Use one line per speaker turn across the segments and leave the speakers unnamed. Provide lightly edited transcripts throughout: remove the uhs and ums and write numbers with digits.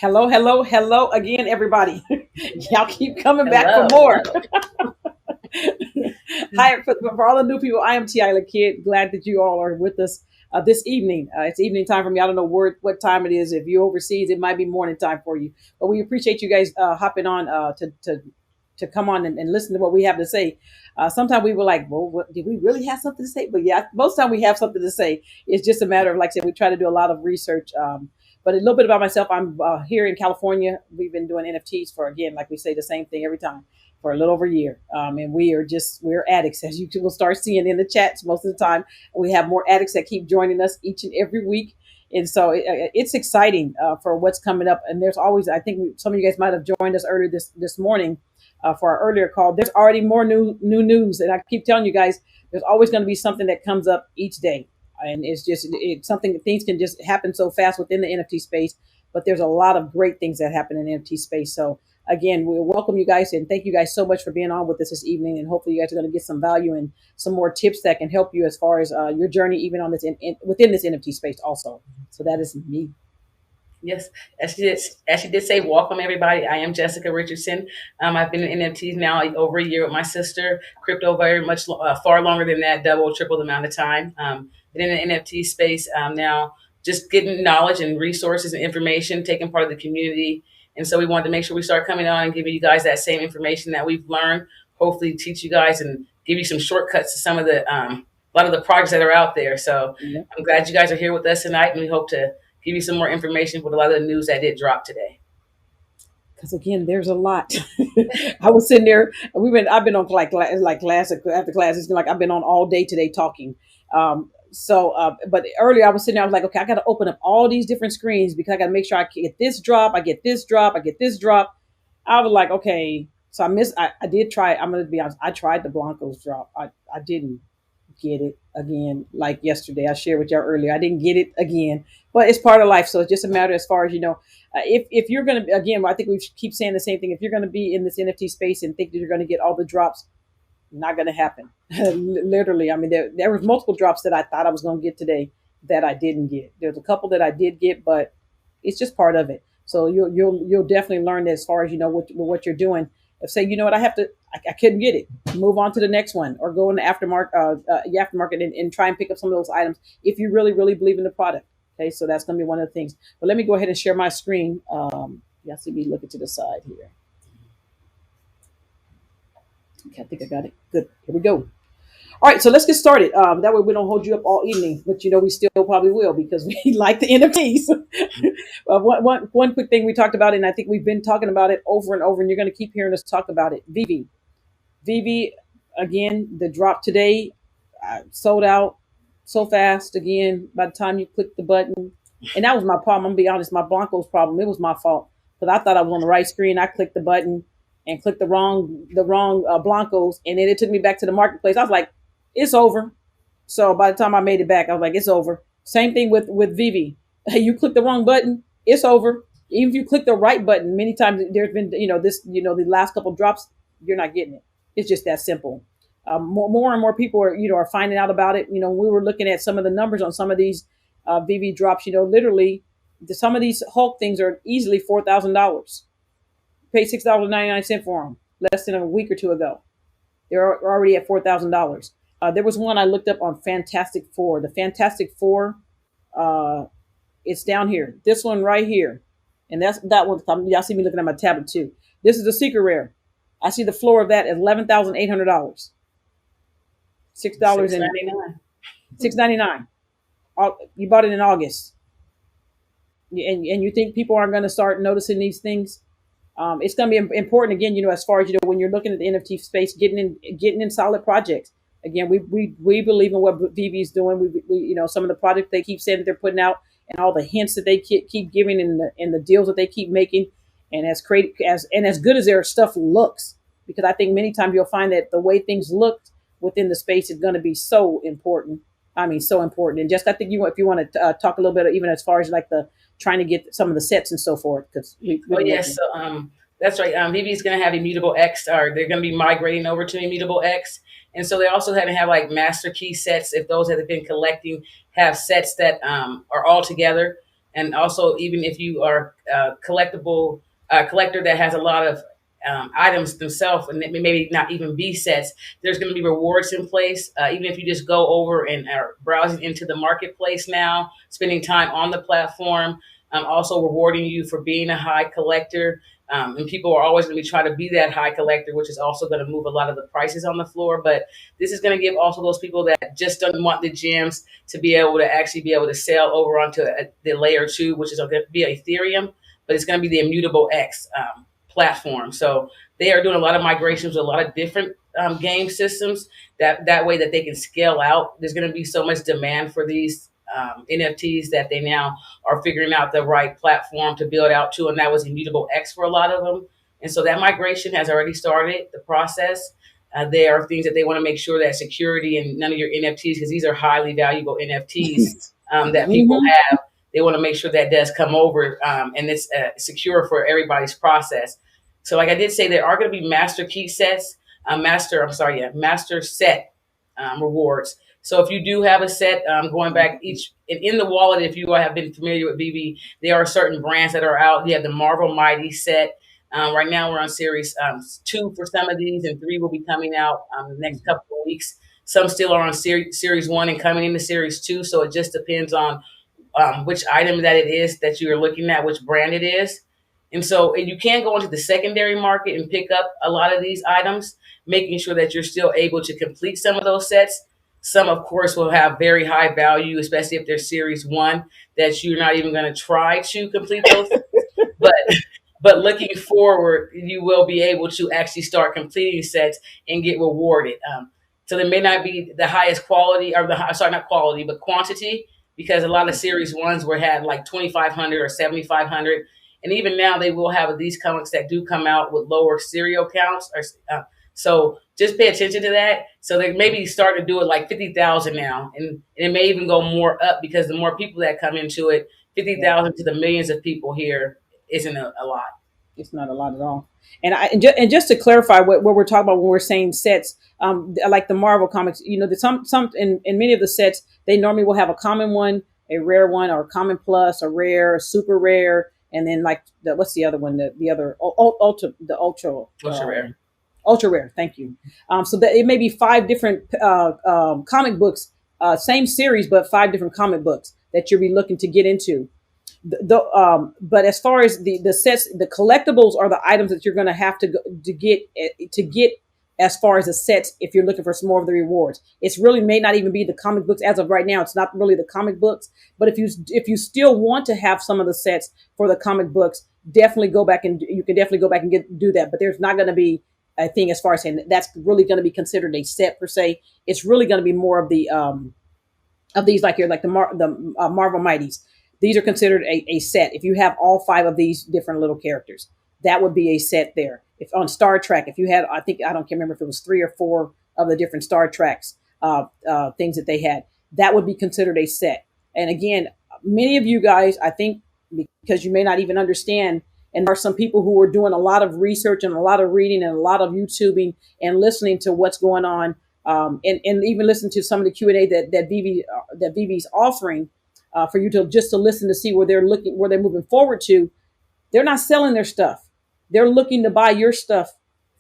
Hello, hello, hello again, everybody. Y'all keep coming back for
Hello,
more.
hello.
Hi, for all the new people, I am T.I. Kid. Glad that you all are with us this evening. It's evening time for me. I don't know what time it is. If you're overseas, it might be morning time for you. But we appreciate you guys hopping on to come on and listen to what we have to say. Sometimes we were like, well, did we really have something to say? But yeah, most time we have something to say. It's just a matter of, like I said, we try to do a lot of research. But a little bit about myself, I'm here in California. We've been doing NFTs for, again, like we say, the same thing every time for a little over a year. And we're addicts, as you will start seeing in the chats most of the time. We have more addicts that keep joining us each and every week. And so it's exciting for what's coming up. And there's always, I think some of you guys might have joined us earlier this morning for our earlier call. There's already more new news. And I keep telling you guys, there's always going to be something that comes up each day. And it's something that things can just happen so fast within the NFT space. But there's a lot of great things that happen in the NFT space. So again, we welcome you guys and thank you guys so much for being on with us this evening. And hopefully you guys are going to get some value and some more tips that can help you as far as your journey, even on this within this NFT space also. So that is me.
Yes, as she did say, welcome everybody. I am Jessica Richardson. I've been in NFTs now over a year with my sister. Crypto very much far longer than that, double, triple the amount of time. Been in the NFT space now, just getting knowledge and resources and information, taking part of the community. And so we wanted to make sure we start coming on and giving you guys that same information that we've learned. Hopefully, teach you guys and give you some shortcuts to some of the a lot of the projects that are out there. So
Yeah.
I'm glad you guys are here with us tonight, and we hope to give you some more information with a lot of the news that did drop today.
Because again, there's a lot. I was sitting there. I've been on like class after class. It's been like I've been on all day today talking. But earlier I was sitting there. I was like, okay, I got to open up all these different screens because I got to make sure I get this drop. I get this drop. I get this drop. I was like, okay. So I did try. I'm gonna be honest. I tried the Blancos drop. I didn't get it again like yesterday. I shared with y'all earlier. I didn't get it again, but it's part of life. So it's just a matter as far as if you're going to, again, I think we keep saying the same thing. If you're going to be in this NFT space and think that you're going to get all the drops, not going to happen. Literally, I mean, there was multiple drops that I thought I was going to get today that I didn't get. There's a couple that I did get, but it's just part of it. So you'll definitely learn that as far as what you're doing. If say, you know what, I couldn't get it. Move on to the next one, or go in the aftermarket and try and pick up some of those items if you really, really believe in the product. Okay, so that's going to be one of the things. But let me go ahead and share my screen. You see me looking to the side here. Okay, I think I got it. Good. Here we go. All right, so let's get started. That way we don't hold you up all evening, but we still probably will because we like the NFTs. One quick thing we talked about, and I think we've been talking about it over and over, and you're going to keep hearing us talk about it. Veve, again, the drop today sold out so fast. Again, by the time you click the button, and that was my problem. I'm gonna be honest, my Blancos problem. It was my fault because I thought I was on the right screen. I clicked the button and clicked the wrong Blancos, and then it took me back to the marketplace. I was like, it's over. So by the time I made it back, I was like, it's over. Same thing with Veve. Hey, you clicked the wrong button, it's over. Even if you click the right button, many times there's been, the last couple drops, you're not getting it. It's just that simple. More and more people are finding out about it. We were looking at some of the numbers on some of these VV drops. Literally, some of these Hulk things are easily $4,000. Paid $6.99 for them less than a week or two ago. They're already at $4,000. There was one I looked up on Fantastic Four. The Fantastic Four, uh, it's down here. This one right here, and that one. Y'all see me looking at my tablet too. This is a secret rare. I see the floor of that at $11,800. $6 and $6.99. You bought it in August, and you think people aren't going to start noticing these things? It's going to be important again, as far as when you're looking at the NFT space, getting in solid projects. Again, we believe in what Veve is doing. We some of the projects they keep saying that they're putting out, and all the hints that they keep giving, in the deals that they keep making, and as good as their stuff looks, because I think many times you'll find that the way things look within the space is going to be so important. I mean, so important. And just I think if you want to talk a little bit, even as far as like the trying to get some of the sets and so forth, because
yes, so that's right. Veve is going to have Immutable X, or they're going to be migrating over to Immutable X, and so they also have like master key sets. If those that have been collecting have sets that are all together, and also even if you are a collector that has a lot of items themselves, and maybe not even be sets, there's going to be rewards in place. Even if you just go over and are browsing into the marketplace now, spending time on the platform, also rewarding you for being a high collector. And people are always going to be trying to be that high collector, which is also going to move a lot of the prices on the floor. But this is going to give also those people that just don't want the gems to be able to actually be able to sell over onto the layer 2, which is going to be Ethereum, but it's going to be the Immutable X platform. So they are doing a lot of migrations with a lot of different game systems. That way that they can scale out. There's going to be so much demand for these NFTs that they now are figuring out the right platform to build out to, and that was Immutable X for a lot of them. And so that migration has already started the process. There are things that they want to make sure that security and none of your NFTs, because these are highly valuable NFTs that people have, they want to make sure that does come over and it's secure for everybody's process. So like I did say, there are going to be master key sets, master set rewards. So if you do have a set, going back in the wallet, if you have been familiar with Veve, there are certain brands that are out. You have the Marvel Mighty set. Right now we're on series 2 for some of these, and 3 will be coming out the next couple of weeks. Some still are on series 1 and coming into series 2. So it just depends on which item that it is that you're looking at, which brand it is. And so you can go into the secondary market and pick up a lot of these items, making sure that you're still able to complete some of those sets. Some, of course, will have very high value, especially if they're series 1, that you're not even going to try to complete those. But looking forward, you will be able to actually start completing sets and get rewarded. So they may not be the highest quality, or not quality, but quantity, because a lot of series 1s had like 2,500 or 7,500. And even now they will have these comics that do come out with lower serial counts. So just pay attention to that. So they maybe start to do it like 50,000 now, and it may even go more up, because the more people that come into it, 50,000 to the millions of people here isn't a lot.
It's not a lot at all. And just to clarify what we're talking about when we're saying sets, like the Marvel comics, some in many of the sets, they normally will have a common one, a rare one, or a common plus, a rare, a super rare, and then like what's the other one? The other ultra
rare.
Ultra rare. Thank you. So that it may be 5 different comic books, same series, but 5 different comic books that you'll be looking to get into. But as far as the sets, the collectibles are the items that you're going to have to get as far as the sets. If you're looking for some more of the rewards, it's really may not even be the comic books as of right now. It's not really the comic books, but if you still want to have some of the sets for the comic books, definitely go back and you can definitely go back and do that. But there's not going to be a thing as far as saying that's really going to be considered a set per se. It's really going to be more of the of these like the Marvel Mighties. These are considered a set. If you have all 5 of these different little characters, that would be a set there. If on Star Trek, if you had, I can't remember if it was 3 or 4 of the different Star Treks things that they had, that would be considered a set. And again, many of you guys, I think because you may not even understand. And there are some people who are doing a lot of research and a lot of reading and a lot of YouTubing and listening to what's going on, and even listen to some of the Q&A that Veve's offering, for you to just to listen to see where they're looking, where they're moving forward to. They're not selling their stuff. They're looking to buy your stuff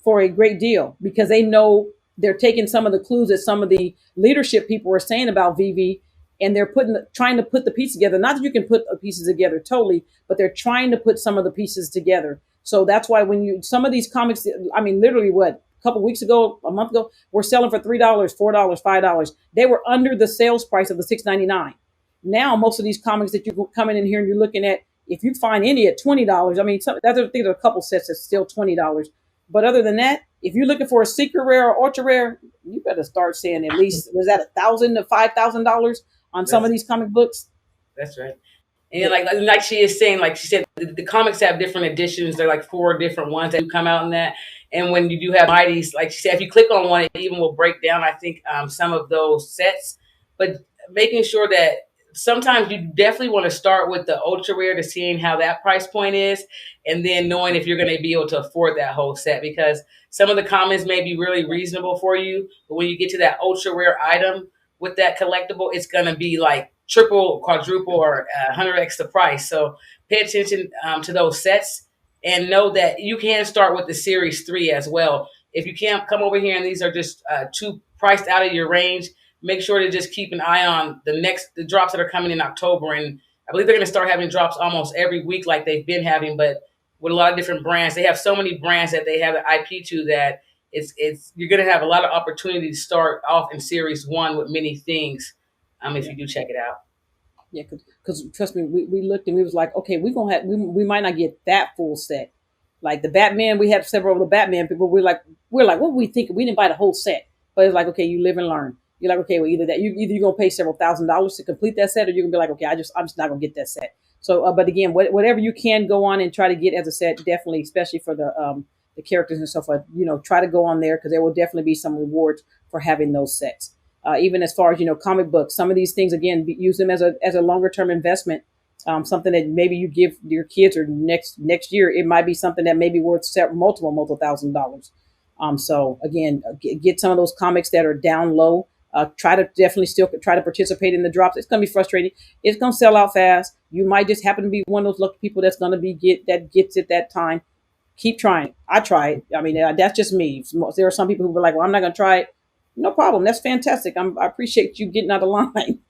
for a great deal because they know they're taking some of the clues that some of the leadership people are saying about Veve, and they're trying to put the piece together. Not that you can put the pieces together totally, but they're trying to put some of the pieces together. So that's why when you, some of these comics, I mean, literally what, a couple weeks ago, a month ago, we're selling for $3, $4, $5. They were under the sales price of the $6.99. Now, most of these comics that you come in here and you're looking at, if you find any at $20, I mean, I think there are a couple sets that's still $20. But other than that, if you're looking for a secret rare or ultra rare, you better start saying at least, was that $1,000 to $5,000 on some of these comic books?
That's right. And like she is saying, like she said, the comics have different editions. They're like 4 different ones that come out in that. And when you do have Mighties, like she said, if you click on one, it even will break down, I think, some of those sets. But making sure that sometimes you definitely want to start with the ultra rare to seeing how that price point is, and then knowing if you're going to be able to afford that whole set, because some of the comments may be really reasonable for you, but when you get to that ultra rare item with that collectible, it's going to be like triple, quadruple, or 100x the price. So pay attention to those sets, and know that you can start with the Series 3 as well. If you can't come over here and these are just too priced out of your range, make sure to just keep an eye on the drops that are coming in October. And I believe they're going to start having drops almost every week like they've been having, but with a lot of different brands. They have so many brands that they have the IP to that it's you're going to have a lot of opportunity to start off in Series 1 with many things, if you do check it out.
Yeah, because trust me, we looked and we was like, okay, we might not get that full set. Like the Batman, we have several of the Batman people. We're like, what were we thinking? We didn't buy the whole set, but it's like, okay, you live and learn. You're like, okay, well, either you're gonna pay several $1,000s to complete that set, or you're gonna be like, okay, I'm just not gonna get that set. So, but again, whatever you can go on and try to get as a set, definitely, especially for the characters and so forth, try to go on there because there will definitely be some rewards for having those sets. Even as far as comic books, some of these things again, use them as a longer term investment. Something that maybe you give your kids, or next year it might be something that may be worth multiple $1,000s. So again, get some of those comics that are down low. Try to definitely still try to participate in the drops. It's going to be frustrating. It's going to sell out fast. You might just happen to be one of those lucky people that's going to gets it that time. Keep trying. I try it. I mean, that's just me. There are some people who are like, well, I'm not going to try it. No problem. That's fantastic. I appreciate you getting out of line.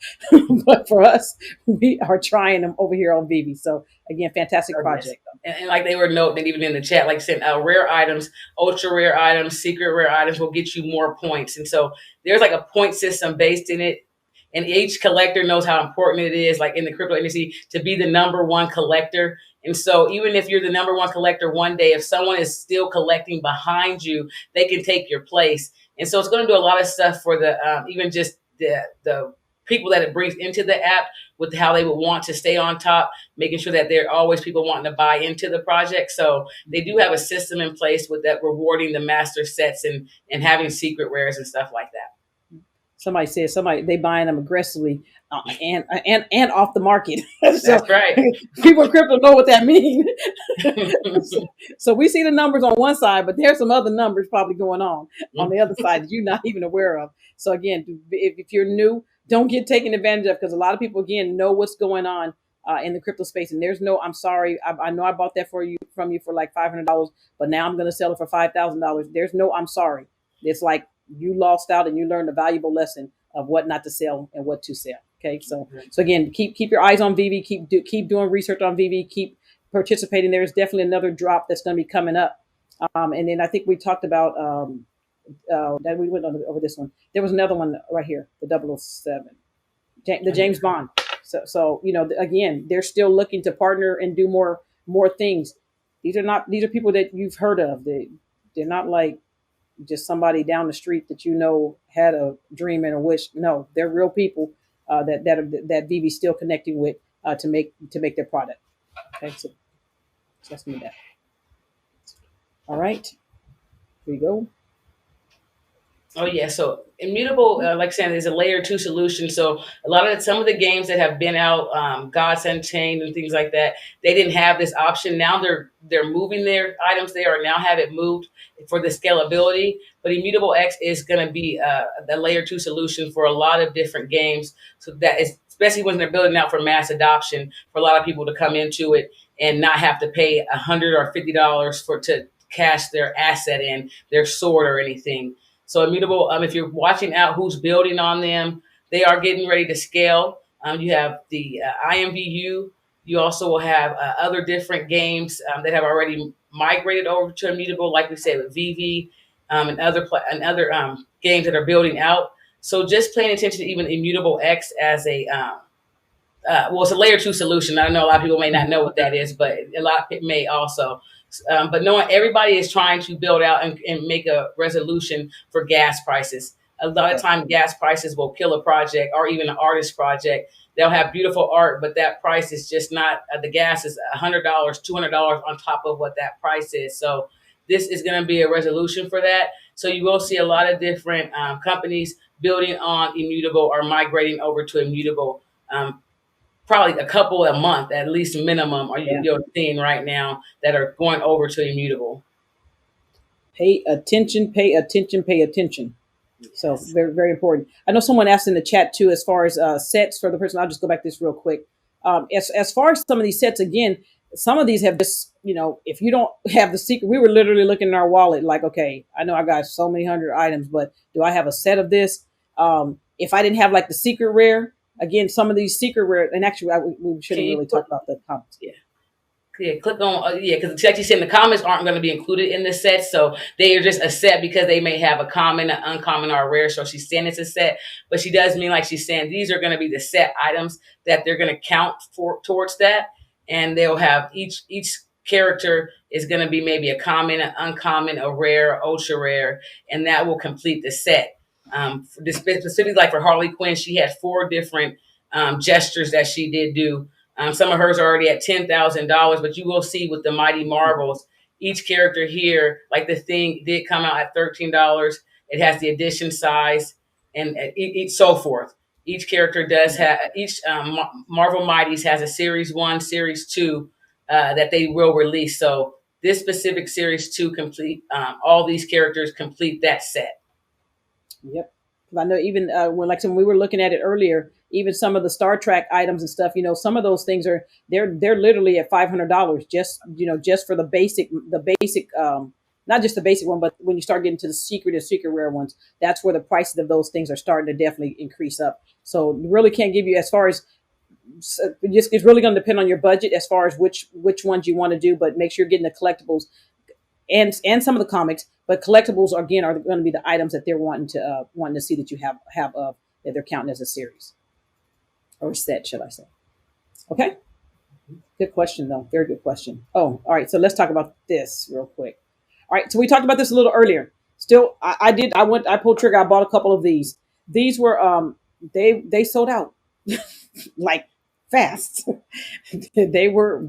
But for us, we are trying them over here on Veve. So again, fantastic project.
And like they were noting, even in the chat, like saying rare items, ultra rare items, secret rare items will get you more points. And so there's like a point system based in it. And each collector knows how important it is, like in the crypto industry, to be the number one collector. And so even if you're the number one collector one day, if someone is still collecting behind you, they can take your place. And so it's going to do a lot of stuff for the even just the people that it brings into the app, with how they would want to stay on top, making sure that there are always people wanting to buy into the project. So they do have a system in place with that, rewarding the master sets and having secret rares and stuff like that.
Somebody said they buying them aggressively and off the market.
So, that's right.
People in crypto know what that means. So we see the numbers on one side, but there's some other numbers probably going on the other side that you're not even aware of. So again, if you're new, don't get taken advantage of, because a lot of people again know what's going on in the crypto space, and there's no, I'm sorry, I know I bought that from you for like $500, but now I'm going to sell it for $5,000. There's no, I'm sorry. It's like you lost out and you learned a valuable lesson of what not to sell and what to sell. Okay, so again, keep your eyes on Veve. Keep doing research on Veve. Keep participating. There's definitely another drop that's going to be coming up. And then I think we talked about that we went over this one. There was another one right here, the 007, the James Bond. So again, they're still looking to partner and do more things. These are people that you've heard of. They're not like just somebody down the street that had a dream and a wish. No, they're real people that Veve's still connecting with to make their product. Okay, so that's me that. All right, here we go.
Oh yeah, so Immutable, like I said, is a layer two solution. So a lot of some of the games that have been out, Gods Unchained and things like that, they didn't have this option. Now they're moving their items. They are now have it moved for the scalability. But Immutable X is going to be the layer two solution for a lot of different games. So that is especially when they're building out for mass adoption for a lot of people to come into it and not have to pay $100 or $50 for to cash their asset in their sword or anything. So Immutable, if you're watching out who's building on them, they are getting ready to scale. You have the IMVU. You also will have other different games that have already migrated over to Immutable, like we said with Veve and other games that are building out. So just paying attention to even Immutable X as well, it's a layer two solution. I know a lot of people may not know what that is, but a lot of people may also. But knowing everybody is trying to build out and make a resolution for gas prices. A lot of time, gas prices will kill a project or even an artist project. They'll have beautiful art, but that price is just not. The gas is $100, $200 on top of what that price is. So this is going to be a resolution for that. So you will see a lot of different companies building on Immutable or migrating over to Immutable. Probably a couple a month at least minimum are you're seeing right now that are going over to Immutable.
Pay attention, pay attention, pay attention. So
Yes.
very, very important. I know someone asked in the chat too, as far as sets for the person. I'll just go back to this real quick. As far as some of these sets, again, some of these have just, if you don't have the secret, we were literally looking in our wallet like, okay, I know I got so many hundred items, but do I have a set of this? If I didn't have like the secret rare, again, some of these secret rare, and actually we
Can
shouldn't
you
really
put
talk about the comments.
Yeah, click on because like you said, the comments aren't going to be included in the set, so they are just a set because they may have a common, an uncommon, or a rare. So she's saying it's a set, but she does mean like she's saying these are going to be the set items that they're going to count for towards that, and they'll have each character is going to be maybe a common, an uncommon, a rare, ultra rare, and that will complete the set. Specifically, like for Harley Quinn, she had 4 different gestures that she did do. Some of hers are already at $10,000, but you will see with the Mighty Marvels, each character here, like the thing did come out at $13. It has the edition size and each so forth. Each character does have each Marvel Mighties has a Series 1, Series 2 that they will release. So this specific Series 2 complete all these characters complete that set.
Yep. I know even when we were looking at it earlier, even some of the Star Trek items and stuff, some of those things they're literally at $500 just for the basic, not just the basic one, but when you start getting to the secret and secret rare ones, that's where the prices of those things are starting to definitely increase up. So really can't give you as far as just it's really going to depend on your budget as far as which ones you want to do, but make sure you're getting the collectibles and some of the comics, but collectibles again are going to be the items that they're wanting to see that you have that they're counting as a series or a set, should I say? Okay, good question though, very good question. Oh, all right, so let's talk about this real quick. All right, so we talked about this a little earlier. Still, I pulled trigger. I bought a couple of these. These were they sold out like fast. They were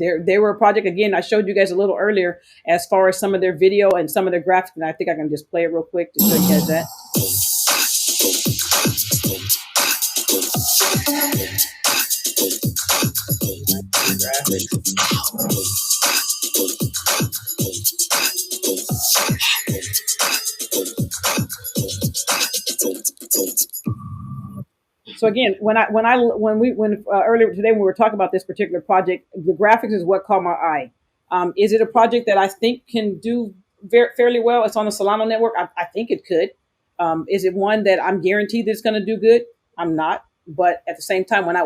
a project. Again, I showed you guys a little earlier as far as some of their video and some of their graphics, and I think I can just play it real quick to show you guys that. So again, when earlier today when we were talking about this particular project, the graphics is what caught my eye. Is it a project that I think can do fairly well? It's on the Solano network. I think it could. Is it one that I'm guaranteed that it's going to do good? I'm not. But at the same time, when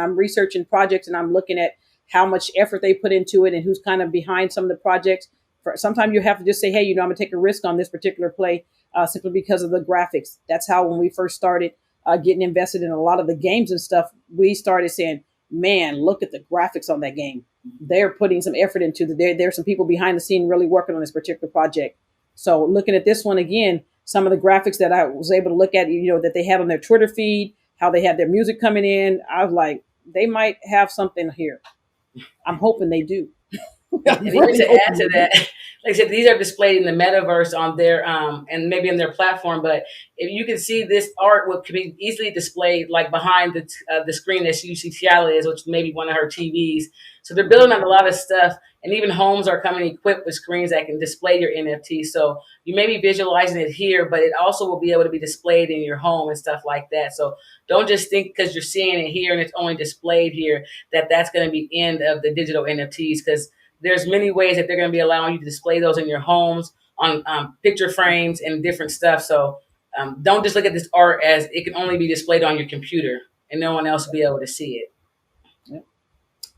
I'm researching projects and I'm looking at how much effort they put into it and who's kind of behind some of the projects, sometimes you have to just say, hey, I'm going to take a risk on this particular play simply because of the graphics. That's how when we first started getting invested in a lot of the games and stuff, we started saying, man, look at the graphics on that game. They're putting some effort into there's some people behind the scene really working on this particular project. So looking at this one again, some of the graphics that I was able to look at, that they had on their Twitter feed, how they had their music coming in, I was like, they might have something here. I'm hoping they do.
And even to add to that, like I said, these are displayed in the metaverse on their and maybe in their platform. But if you can see this art, what could be easily displayed like behind the screen that you see Tiala is, which may be one of her TVs. So they're building out a lot of stuff, and even homes are coming equipped with screens that can display your NFT. So you may be visualizing it here, but it also will be able to be displayed in your home and stuff like that. So don't just think because you're seeing it here and it's only displayed here that that's going to be end of the digital NFTs, because there's many ways that they're going to be allowing you to display those in your homes on picture frames and different stuff. So don't just look at this art as it can only be displayed on your computer and no one else will be able to see it.
Yeah.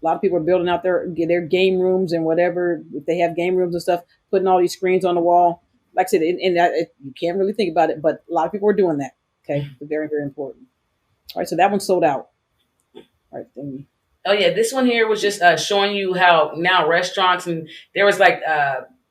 A lot of people are building out their game rooms and whatever. If they have game rooms and stuff, putting all these screens on the wall. Like I said, you can't really think about it, but a lot of people are doing that. Okay, very, very important. All right, so that one sold out. All right, then
Oh yeah, this one here was just showing you how now restaurants, and there was like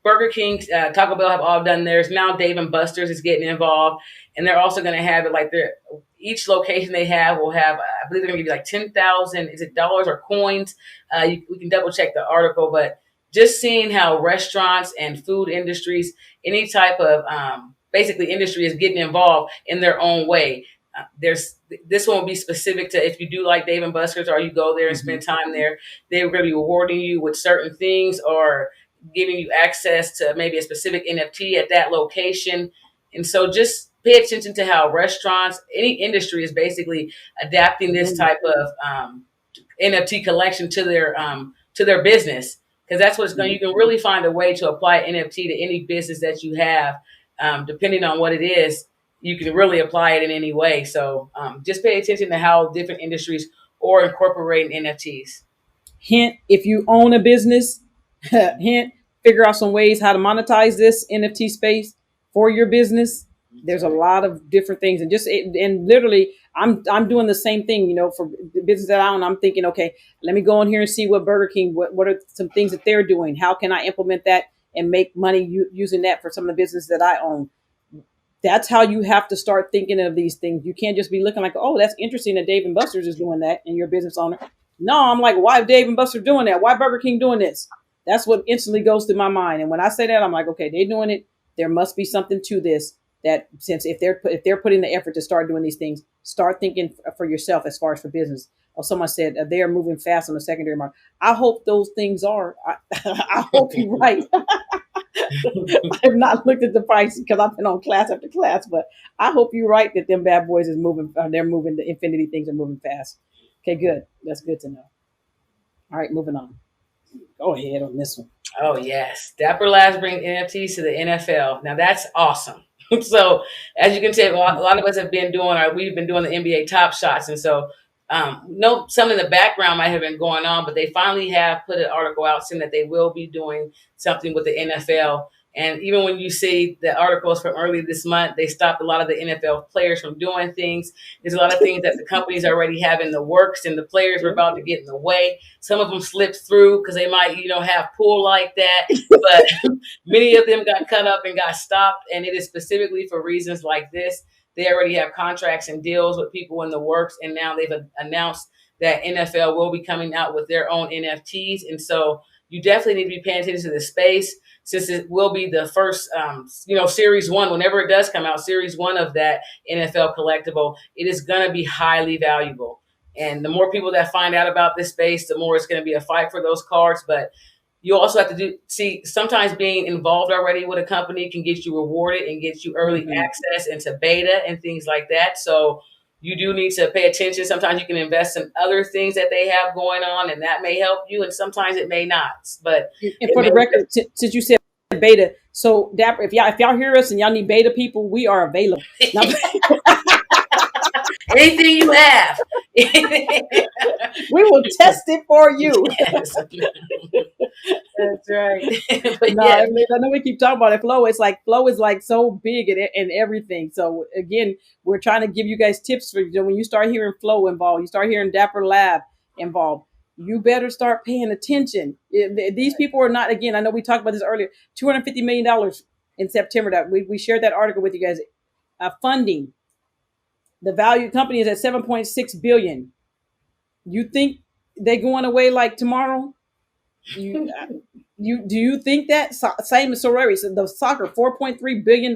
Burger King, Taco Bell have all done theirs. Now Dave and Buster's is getting involved, and they're also going to have it like their each location they have will have. I believe they're going to give you like 10,000. Is it dollars or coins? We can double check the article, but just seeing how restaurants and food industries, any type of basically industry, is getting involved in their own way. There's this one will be specific to if you do like Dave and Buster's or you go there and spend time there, they're going to be rewarding you with certain things or giving you access to maybe a specific NFT at that location. And so just pay attention to how restaurants, any industry is basically adapting this type of NFT collection to their business, because that's what it's going. You can really find a way to apply NFT to any business that you have, depending on what it is. You can really apply it in any way. So just pay attention to how different industries are incorporating NFTs.
hint: if you own a business, hint: figure out some ways how to monetize this NFT space for your business. There's a lot of different things, and literally, I'm doing the same thing. For the business that I own, I'm thinking, okay, let me go in here and see what Burger King, what are some things that they're doing? How can I implement that and make money using that for some of the business that I own? That's how you have to start thinking of these things. You can't just be looking like, oh, that's interesting that Dave and Buster's is doing that and you're a business owner. No, I'm like, why Dave and Buster doing that? Why Burger King doing this? That's what instantly goes through my mind. And when I say that, I'm like, okay, they're doing it. There must be something to this. That since if they're putting the effort to start doing these things, start thinking for yourself as far as for business. Or someone said they are moving fast on the secondary market. I hope those things are. I hope you're right. I have not looked at the price because I've been on class after class, but I hope you're right that them bad boys is moving. They're moving. The infinity things are moving fast. Okay, good. That's good to know. All right, moving on. Go ahead on this one.
Oh yes, Dapper Labs bring NFTs to the NFL. Now that's awesome. So as you can tell, a lot of us have been doing we've been doing the NBA Top Shots, and so some in the background might have been going on, but they finally have put an article out saying that they will be doing something with the NFL. And even when you see the articles from early this month, they stopped a lot of the NFL players from doing things. There's a lot of things that the companies already have in the works, and the players were about to get in the way. Some of them slipped through because they might, have pull like that. But many of them got cut up and got stopped. And it is specifically for reasons like this. They already have contracts and deals with people in the works. And now they've announced that NFL will be coming out with their own NFTs. And so you definitely need to be paying attention to the space, since it will be the first, Series 1, whenever it does come out, Series 1 of that NFL collectible, it is going to be highly valuable. And the more people that find out about this space, the more it's going to be a fight for those cards. But you also have to sometimes being involved already with a company can get you rewarded and get you early access into beta and things like that. So you do need to pay attention. Sometimes you can invest in other things that they have going on, and that may help you, and sometimes it may not. But
and for the record, since you said beta, so Dapper, if y'all hear us and y'all need beta people, we are available.
Anything you have,
we will test it for you.
Yes. That's right. But
no, I know we keep talking about it. Flow is like so big and everything. So again, we're trying to give you guys tips for when you start hearing Flow involved, you start hearing Dapper Lab involved. You better start paying attention. These people are not. Again, I know we talked about this earlier. $250 million in September. That we shared that article with you guys. Funding. The value company is at 7.6 billion. You think they're going away like tomorrow? Do you think that same as Sorori? So the soccer, $4.3 billion.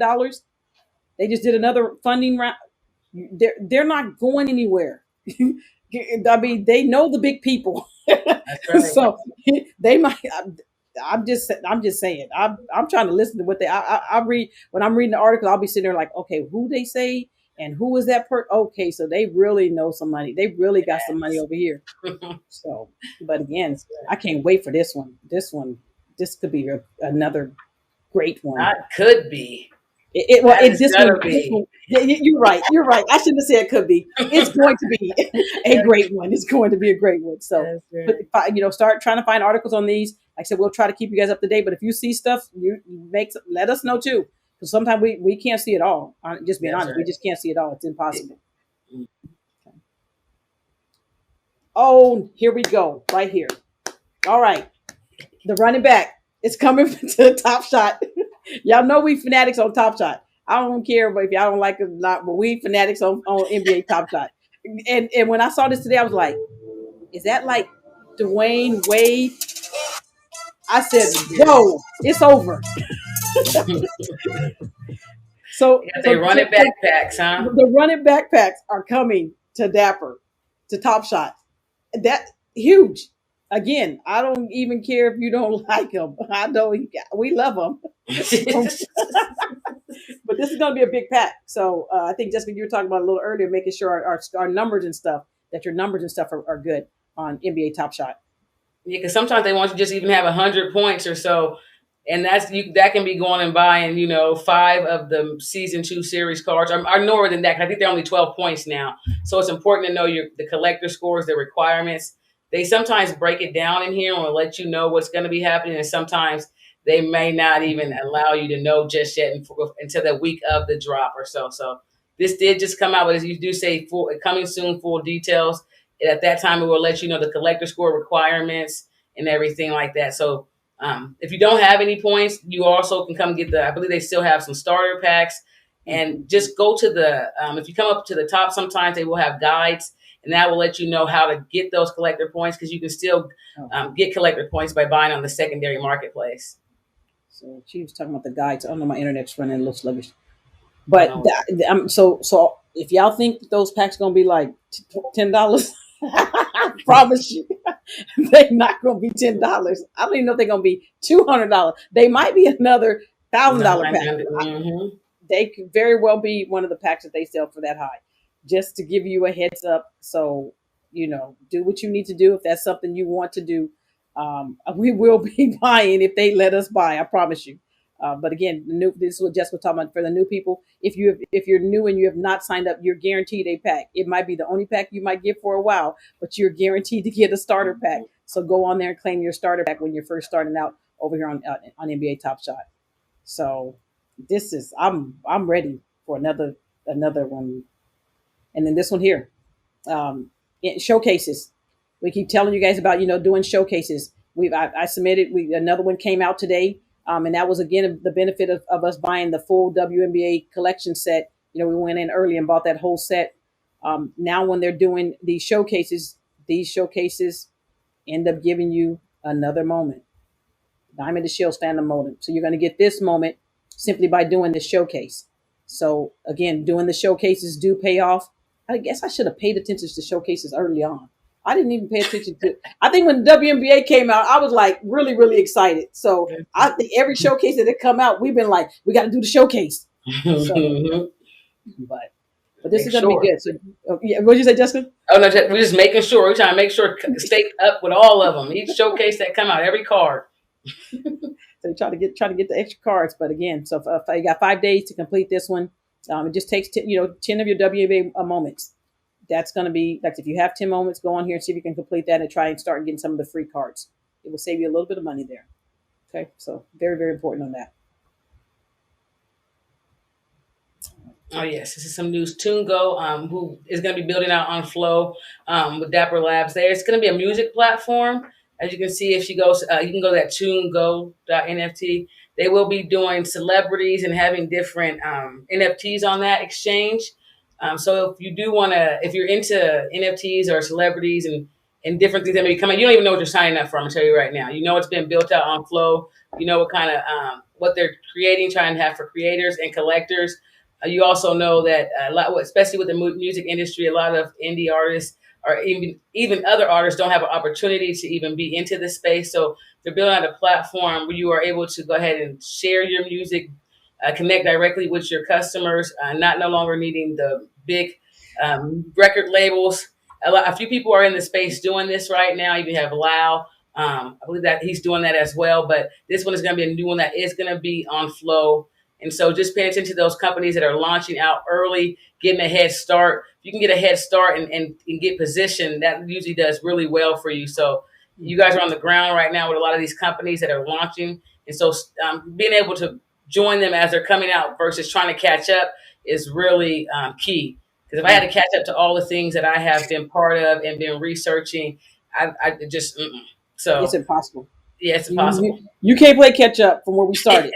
They just did another funding round. They're not going anywhere. I mean, they know the big people,
That's right.
so they might. I'm just saying. I'm trying to listen to what I read when I'm reading the article. I'll be sitting there like, okay, who they say and who is that per? Okay, so they really know some money. They really got some money over here. So, but again, I can't wait for this one. This could be another great one.
Not could be.
Well,
That is
this
gonna
one,
be.
yeah, you're right. You're right. I shouldn't have said it could be. It's going to be a great one. It's going to be a great one. So,
That's right.
but start trying to find articles on these. Like I said, we'll try to keep you guys up to date. But if you see stuff, let us know too. Because sometimes we can't see it all. Just being
That's
honest, we
right.
just can't see it all. It's impossible. Oh, here we go. Right here. All right. The running back is coming to Top Shot. Y'all know we fanatics on Top Shot. I don't care if y'all don't like it or not, but we fanatics on NBA Top Shot. And when I saw this today, I was like, is that like Dwayne Wade? I said, whoa, it's over. So,
Yeah, they running backpacks, huh?
the running backpacks are coming to Dapper, to Top Shot. That huge. Again, I don't even care if you don't like them. I know we love them. But this is going to be a big pack. So I think, Jessica, you were talking about a little earlier, making sure our numbers and stuff, that your numbers and stuff are good on NBA Top Shot.
Yeah, because sometimes they want you to just even have 100 points or so, and that can be going and buying 5 of the season 2 series cards, or more than that. 'Cause I think they're only 12 points now, so it's important to know the collector scores, the requirements. They sometimes break it down in here and will let you know what's going to be happening, and sometimes they may not even allow you to know just yet until the week of the drop or so. So this did just come out, but as you do say, coming soon, full details. And at that time, it will let you know the collector score requirements and everything like that. So if you don't have any points, you also can come get I believe they still have some starter packs. And just go to if you come up to the top, sometimes they will have guides, and that will let you know how to get those collector points, because you can still get collector points by buying on the secondary marketplace.
So she was talking about the guides. I don't know, my internet's running a little sluggish. But so if y'all think those packs gonna be like $10, I promise you, they're not gonna be $10. I don't even know if they're gonna be $200. They might be another $1,000 pack.
Mm-hmm.
They could very well be one of the packs that they sell for that high. Just to give you a heads up, so do what you need to do if that's something you want to do. We will be buying if they let us buy. I promise you. But again, this is what Jess was talking about for the new people. If you're new and you have not signed up, you're guaranteed a pack. It might be the only pack you might get for a while, but you're guaranteed to get a starter pack. So go on there and claim your starter pack when you're first starting out over here on NBA Top Shot. So I'm ready for another one, and then this one here, showcases. We keep telling you guys about doing showcases. I submitted. Another one came out today. And that was again the benefit of us buying the full WNBA collection set. We went in early and bought that whole set. Now when they're doing these showcases end up giving you another moment. Diamond to Shield's Phantom moment. So you're going to get this moment simply by doing the showcase. So again, doing the showcases do pay off. I guess I should have paid attention to showcases early on. I didn't even pay attention to. I think when WNBA came out, I was like really, really excited. So I think every showcase that had come out, we've been like, we got to do the showcase. So, but this is going to be good. So, yeah, what did you say, Jessica?
Oh no, we're just making sure. We're trying to make sure stay up with all of them. Each showcase that come out, every card.
So you try to get the extra cards, but again, so you got 5 days to complete this one. It just takes 10 of your WNBA moments. That's going to be like, if you have 10 moments, go on here and see if you can complete that and try and start getting some of the free cards. It will save you a little bit of money there. Okay, so very, very important on that.
Oh yes, this is some news. TuneGo, who is going to be building out on Flow with Dapper Labs. There, it's going to be a music platform. As you can see, if she goes, you can go to that TuneGo.nft. They will be doing celebrities and having different NFTs on that exchange. So if you do want to, if you're into NFTs or celebrities and and different things that may be coming. You don't even know what you're signing up for. I'm gonna tell you right now. You know it's been built out on Flow. You know what kind of what they're creating, trying to have for creators and collectors. You also know that a lot, especially with the music industry, a lot of indie artists or even other artists don't have an opportunity to even be into this space. So they're building out a platform where you are able to go ahead and share your music, connect directly with your customers, not no longer needing the big record labels. A few people are in the space doing this right now. You have Lau. I believe that he's doing that as well. But this one is going to be a new one that is going to be on Flow. And so just pay attention to those companies that are launching out early, getting a head start. If you can get a head start and get positioned, that usually does really well for you. So you guys are on the ground right now with a lot of these companies that are launching. And so being able to join them as they're coming out versus trying to catch up is really key. Because if I had to catch up to all the things that I have been part of and been researching, I just, so.
It's impossible.
Yeah, it's impossible.
You can't play catch up from where we started.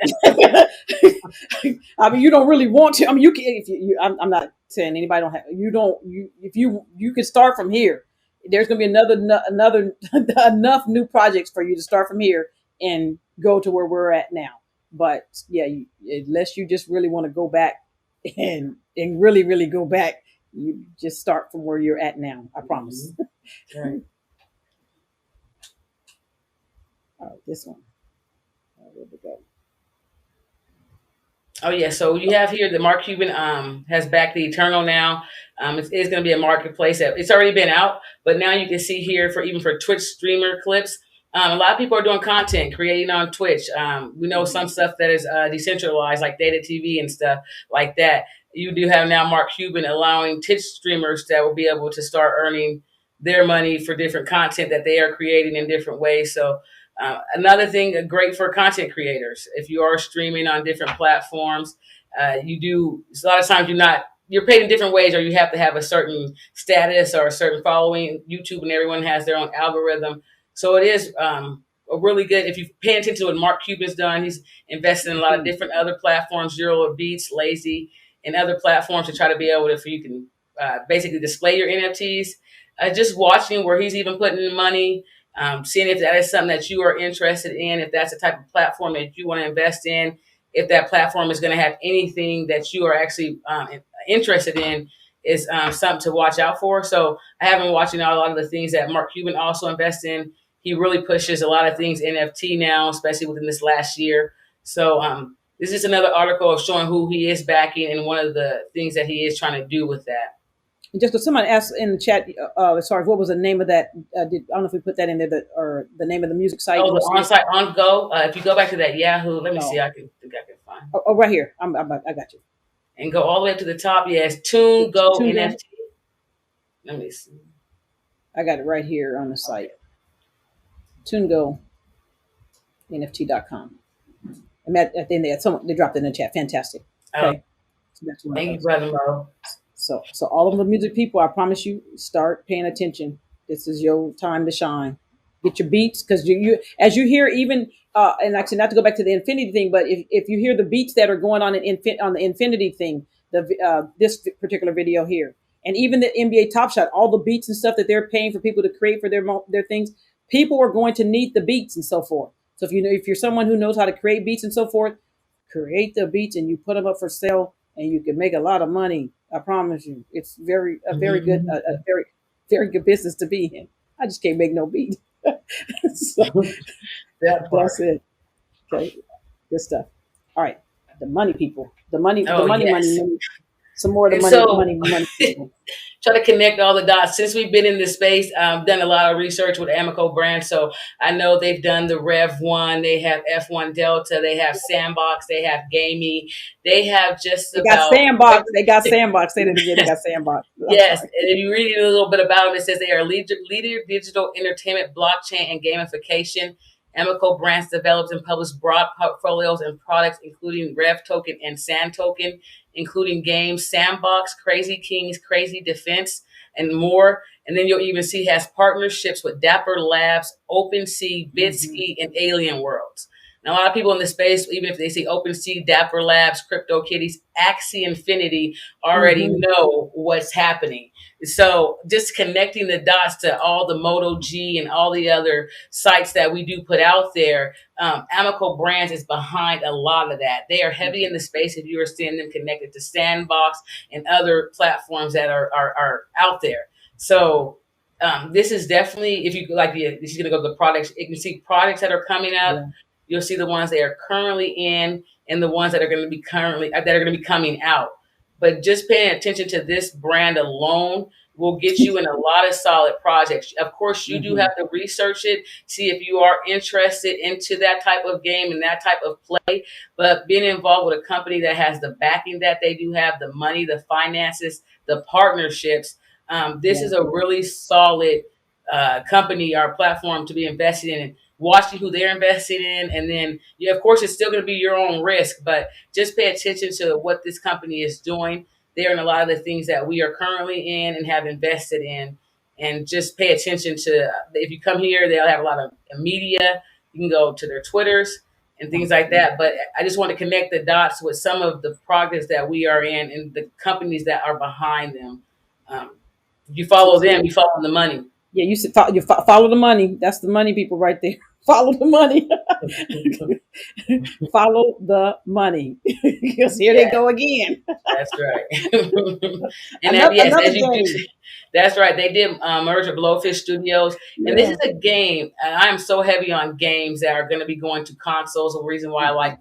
I mean, you don't really want to. I mean, you can. If I'm not saying anybody don't have. You don't. If you can start from here. There's going to be another enough new projects for you to start from here and go to where we're at now. But yeah, unless you just really want to go back and really go back, you just start from where you're at now. I promise.
Mm-hmm. Right.
All right, this one. Where we go?
Oh yeah, so you have here the Mark Cuban has backed the Eternal now. It is going to be a marketplace. It's already been out, but now you can see here for Twitch streamer clips. A lot of people are doing content, creating on Twitch. We know some stuff that is decentralized, like Data TV and stuff like that. You do have now Mark Cuban allowing Twitch streamers that will be able to start earning their money for different content that they are creating in different ways. So another thing great for content creators, if you are streaming on different platforms, you do a lot of times you're paid in different ways, or you have to have a certain status or a certain following. YouTube and everyone has their own algorithm. So it is a really good, if you pay attention to what Mark Cuban's done, he's invested in a lot of different other platforms, Zero Beats, Lazy, and other platforms to try to be able to, you can basically display your NFTs. Just watching where he's even putting in money, seeing if that is something that you are interested in, if that's the type of platform that you want to invest in, if that platform is going to have anything that you are actually interested in, is something to watch out for. So I have been watching a lot of the things that Mark Cuban also invests in. He really pushes a lot of things NFT now, especially within this last year. So this is another article of showing who he is backing and one of the things that he is trying to do with that.
Just because someone asked in the chat, sorry, what was the name of that? I don't know if we put that in there, or the name of the music site.
Oh, the on-site on Go. If you go back to that Yahoo, let me see. I can find.
Oh, right here. I got you.
And go all the way up to the top. Yes, Tune Go NFT. Let me see.
I got it right here on the site. TuneGo NFT.com. And at the end there, they dropped it in the chat. Fantastic. Okay.
So that's thank you, brother Mo.
So all of the music people, I promise you, start paying attention. This is your time to shine. Get your beats, because you as you hear even and actually not to go back to the Infinity thing, but if you hear the beats that are going on on the Infinity thing, this particular video here, and even the NBA Top Shot, all the beats and stuff that they're paying for people to create for their things, people are going to need the beats and so forth. So if you're someone who knows how to create beats and so forth, create the beats and you put them up for sale, and you can make a lot of money. I promise you, it's very good, a very good business to be in. I just can't make no beat. So that's it. Okay, good stuff. All right, the money people, the money. Some more of the money people.
Try to connect all the dots. Since we've been in this space, I've done a lot of research with Animoca Brands. So I know they've done the Rev 1, they have F1 Delta, they have Sandbox, they have Gaming, they have
They got Sandbox. They got Sandbox. They got Sandbox.
Yes, and if you read a little bit about them, it says they are leader digital entertainment, blockchain, and gamification. Animoca Brands develops and publishes broad portfolios and products, including Rev Token and Sand Token, including games, Sandbox, Crazy Kings, Crazy Defense, and more. And then you'll even see has partnerships with Dapper Labs, OpenSea, Bitsky, and Alien Worlds. And a lot of people in the space, even if they see OpenSea, Dapper Labs, CryptoKitties, Axie Infinity, already know what's happening. So just connecting the dots to all the Moto G and all the other sites that we do put out there, Animoca Brands is behind a lot of that. They are heavy in the space. If you are seeing them connected to Sandbox and other platforms that are out there. So this is definitely, if you like, this is going to go to the products. You can see products that are coming up.
Yeah.
You'll see the ones they are currently in and the ones that are going to be coming out. But just paying attention to this brand alone will get you in a lot of solid projects. Of course, you do have to research it, see if you are interested into that type of game and that type of play. But being involved with a company that has the backing that they do have, the money, the finances, the partnerships, this is a really solid company or platform to be invested in. And watching who they're invested in, and then of course it's still going to be your own risk, but just pay attention to what this company is doing. They're in a lot of the things that we are currently in and have invested in, and just pay attention to, if you come here, they'll have a lot of media. You can go to their Twitters and things like that. But I just want to connect the dots with some of the progress that we are in and the companies that are behind them. You follow them, you follow the money.
Yeah, you follow the money. That's the money people right there. Follow the money. Follow the money. Because here they go again.
That's right. And
Another game.
That's right. They did merge with Blowfish Studios.
Yeah.
And this is a game. I am so heavy on games that are going to be going to consoles. The reason why I like,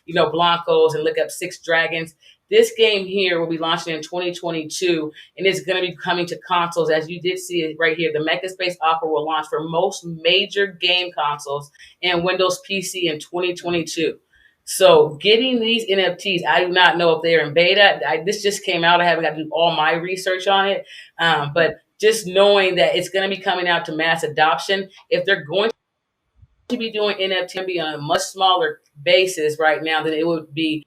Blancos and look up Six Dragons. This game here will be launching in 2022, and it's going to be coming to consoles. As you did see it right here, the Mecha Space Opera will launch for most major game consoles and Windows PC in 2022. So getting these NFTs, I do not know if they're in beta. This just came out. I haven't got to do all my research on it. But just knowing that it's going to be coming out to mass adoption, if they're going to be doing NFT on a much smaller basis right now than it would be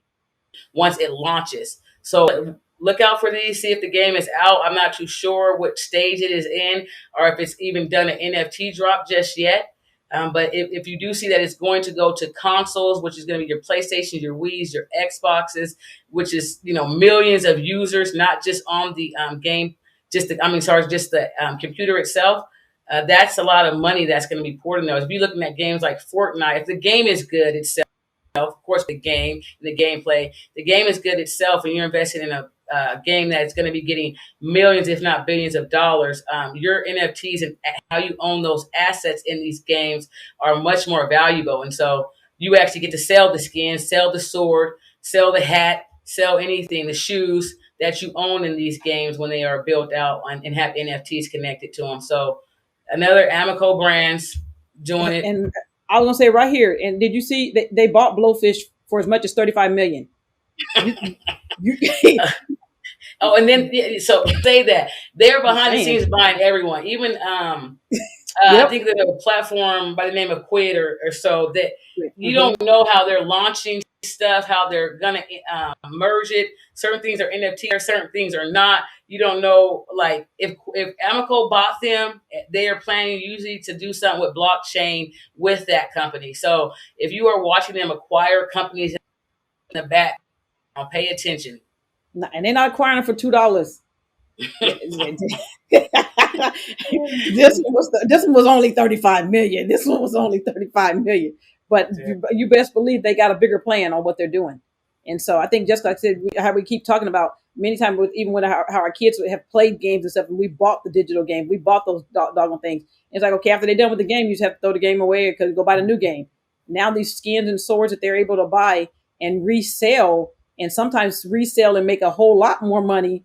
once it launches. So look out for these, see if the game is out. I'm not too sure what stage it is in or if it's even done an NFT drop just yet. But if you do see that it's going to go to consoles, which is going to be your PlayStations, your Wii's, your Xboxes, which is, millions of users, not just on the game, just the computer itself. That's a lot of money that's going to be poured in those. If you're looking at games like Fortnite, if the game is good itself, of course, the game, the gameplay, the game is good itself, and you're invested in a game that's going to be getting millions, if not billions of dollars. Your NFTs and how you own those assets in these games are much more valuable. And so you actually get to sell the skin, sell the sword, sell the hat, sell anything, the shoes that you own in these games when they are built out and have NFTs connected to them. So another Animoca Brands doing it.
And I was gonna say right here, and did you see they bought Blowfish for as much as $35 million?
Oh, and then so say that they're behind the scenes buying everyone, even I think there's a platform by the name of Quid or so that you don't know how they're launching stuff, how they're gonna merge it. Certain things are NFT or certain things are not. You don't know, like if Animoca bought them, they are planning usually to do something with blockchain with that company. So if you are watching them acquire companies in the back, pay attention.
And they're not acquiring them for $2. This one was only 35 million. This one was only 35 million. But you best believe they got a bigger plan on what they're doing. And so I think, just like I said, how we keep talking about many times, how our kids have played games and stuff, and we bought the digital game, we bought those doggone things. It's like, okay, after they're done with the game, you just have to throw the game away because go buy the new game. Now these skins and swords that they're able to buy and resell, and sometimes resell and make a whole lot more money.